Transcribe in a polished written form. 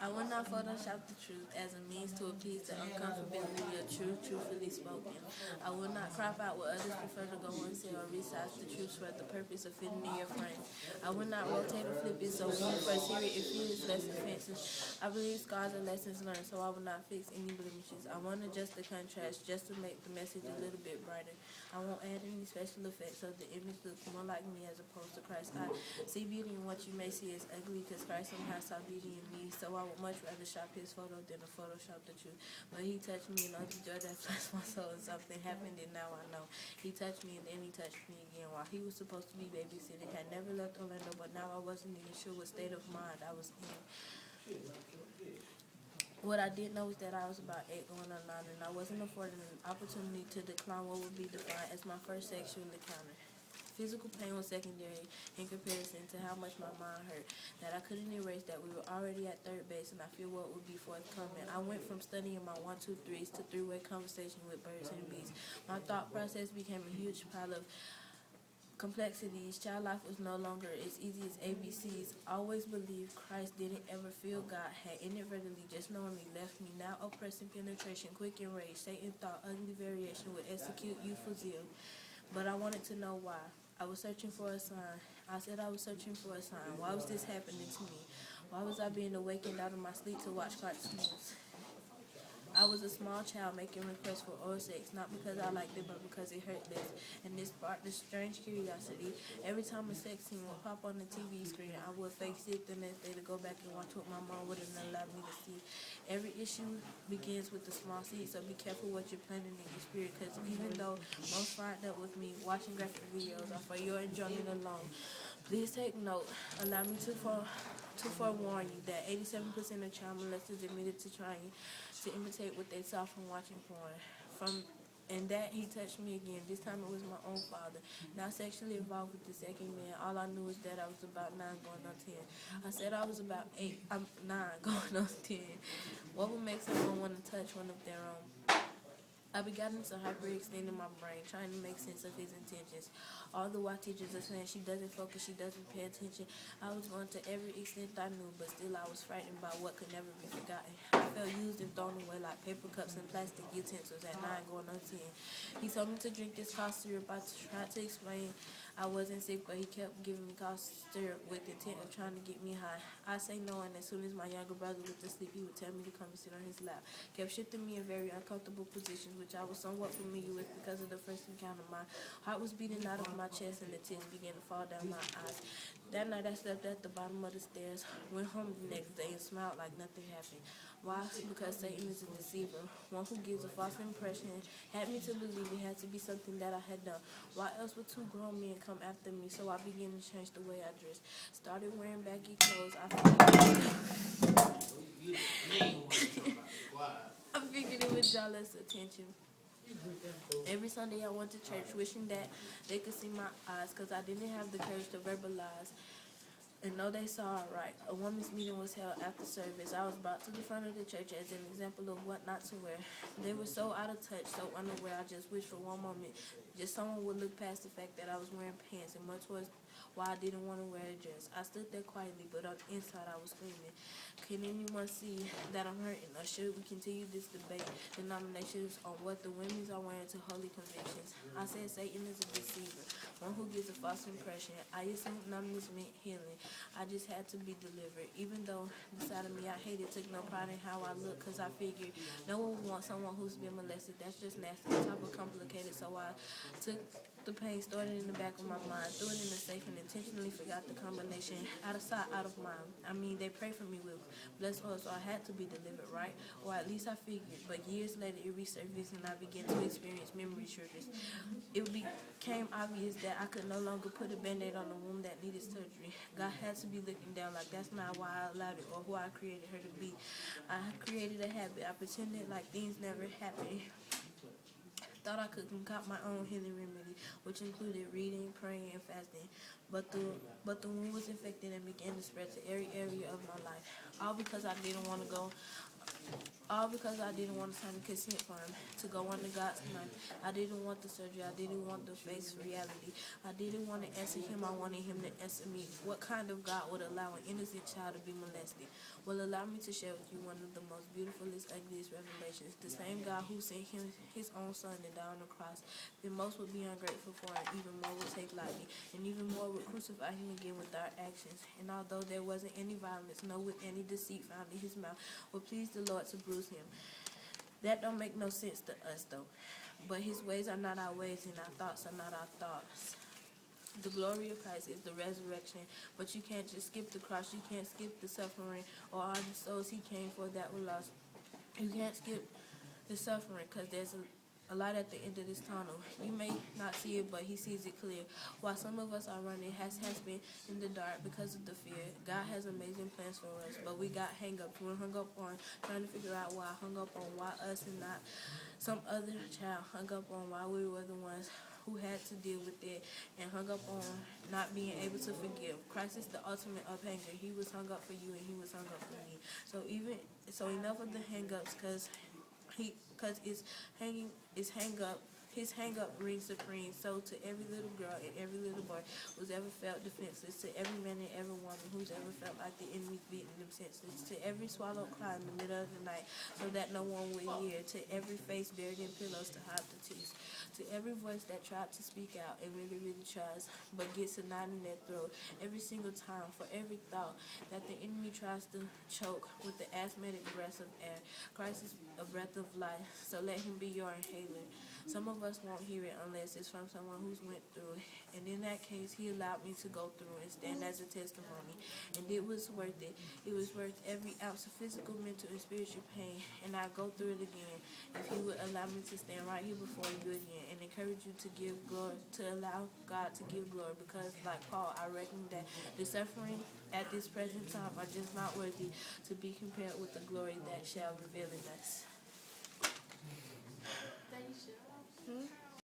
I will not Photoshop the truth as a means to appease the uncomfortability of truth, truthfully spoken. I will not crop out what others prefer to go and say or resize the truth for the purpose of fitting in your frame. I will not rotate or flip it so when you first hear it, it feels less offensive. I believe scars are lessons learned, so I will not fix any blemishes. I want to adjust the contrast just to make the message a little bit brighter. I won't add any special effects so the image looks more like me as opposed to Christ. I see beauty in what you may see as ugly because Christ somehow saw beauty in me, so I would much rather shop his photo than a Photoshop the truth. But he touched me and the joy that blessed my soul, and something happened and now I know. He touched me and then he touched me again while he was supposed to be babysitting. Had never left Orlando, but now I wasn't even sure what state of mind I was in. What I did know was that I was about 8 going on 9, and I wasn't afforded an opportunity to decline what would be defined as my first sexual encounter. Physical pain was secondary in comparison to how much my mind hurt, that I couldn't erase that we were already at third base and I fear what would be forthcoming. I went from studying my 1, 2, 3s to three-way conversation with birds and bees. My thought process became a huge pile of complexities. Child life was no longer as easy as ABCs. Always believed Christ didn't ever feel God had inadvertently just knowingly left me. Now oppressing penetration, quick and rage. Satan thought ugly variation would execute youthful zeal. But I wanted to know why. I was searching for a sign. I said I was searching for a sign. Why was this happening to me? Why was I being awakened out of my sleep to watch cartoons? I was a small child making requests for oral sex, not because I liked it, but because it hurt less. And this sparked this strange curiosity. Every time a sex scene would pop on the TV screen, I would fake sick the next day to go back and watch what my mom wouldn't allow me to see. Every issue begins with a small seed, so be careful what you're planting in your spirit, because even though most fired up with me watching graphic videos are for your enjoyment alone, please take note. Allow me to forewarn you that 87% of child molesters admitted to trying to imitate what they saw from watching porn. And that he touched me again. This time it was my own father. Now sexually involved with the second man. All I knew was that I was about 9 going on 10. I said I was about 9 going on 10. What would make someone want to touch one of their own? I began to hyperextending my brain, trying to make sense of his intentions. All the while teachers are saying she doesn't focus, she doesn't pay attention. I was going to every extent I knew, but still I was frightened by what could never be forgotten. I felt used and thrown away like paper cups and plastic utensils at 9 going on 10. He told me to drink this cough syrup. I tried to explain I wasn't sick, but he kept giving me cough syrup with the intent of trying to get me high. I say no, and as soon as my younger brother went to sleep, he would tell me to come and sit on his lap. Kept shifting me in very uncomfortable positions, which I was somewhat familiar with because of the first encounter. My heart was beating out of my chest, and the tears began to fall down my eyes. That night, I slept at the bottom of the stairs, went home the next day, and smiled like nothing happened. Why? Because Satan is a deceiver, one who gives a false impression, had me to believe it had to be something that I had done. Why else would 2 grown men come after me? So I began to change the way I dressed. Started wearing baggy clothes. I figured it would draw less attention. Every Sunday I went to church wishing that they could see my eyes because I didn't have the courage to verbalize and know they saw it right. A women's meeting was held after service. I was brought to the front of the church as an example of what not to wear. They were so out of touch, so unaware. I just wished for one moment just someone would look past the fact that I was wearing pants and more towards why I didn't want to wear a dress. I stood there quietly, but on the inside I was screaming. Can anyone see that I'm hurting, or should we continue this debate, denominations on what the women's are wearing to holy convictions? I said Satan is a deceiver, one who gives a false impression. I assumed numbness meant healing. I just had to be delivered. Even though inside of me I hated, took no pride in how I looked, because I figured no one would want someone who's been molested. That's just nasty, top of complicated. So I took the pain, stored it in the back of my mind, threw it in the safe, and intentionally forgot the combination. Out of sight, out of mind. I mean, they prayed for me with blessed oil, so I had to be delivered, right? Or at least I figured. But years later, it resurfaced, and I began to experience memory triggers. It became obvious that I could no longer put a band-aid on a wound that needed surgery. God had to be looking down like that's not why I allowed it or who I created her to be. I created a habit. I pretended like things never happened. Thought I could concoct my own healing remedy, which included reading, praying, and fasting. But the wound was infected and began to spread to every area of my life. All because I didn't want to go All because I didn't want to sign the consent form to go under God's mind. I didn't want the surgery. I didn't want to face reality. I didn't want to answer him. I wanted him to answer me. What kind of God would allow an innocent child to be molested? Well, allow me to share with you one of the most beautifulest, ugliest revelations. The same God who sent his own son to die on the cross, then most would be ungrateful for, and even more would take lightly, and even more would crucify him again with our actions. And although there wasn't any violence, no with any deceit found in his mouth, would please the Lord to bruise him. That don't make no sense to us, though. But his ways are not our ways, and our thoughts are not our thoughts. The glory of Christ is the resurrection, but you can't just skip the cross. You can't skip the suffering or all the souls he came for that were lost. You can't skip the suffering because there's a light at the end of this tunnel. You may not see it, but he sees it clear. While some of us are running, has been in the dark because of the fear. God has amazing plans for us, but we got hang-ups. We're hung up on trying to figure out why. Hung up on why us and not some other child. Hung up on why we were the ones who had to deal with it, and hung up on not being able to forgive. Christ is the ultimate uphanger. He was hung up for you, and he was hung up for me. So enough of the hang-ups, because his hang up reigns supreme. So to every little girl and every little boy who's ever felt defenseless, to every man and every woman who's ever felt like the enemy beating them senseless, to every swallowed cry in the middle of the night so that no one would hear, to every face buried in pillows to hide the tears, to every voice that tried to speak out and really tries but gets a knot in their throat every single time, for every thought that the enemy tries to choke with the asthmatic breath of air. Christ is a breath of life, so let him be your inhaler. Some of us won't hear it unless it's from someone who's went through it. And in that case, he allowed me to go through and stand as a testimony. And it was worth it. It was worth every ounce of physical, mental, and spiritual pain. And I'll go through it again if he would allow me to stand right here before you again and encourage you to give glory, to allow God to give glory. Because like Paul, I reckon that the suffering at this present time are just not worthy to be compared with the glory that shall reveal in us.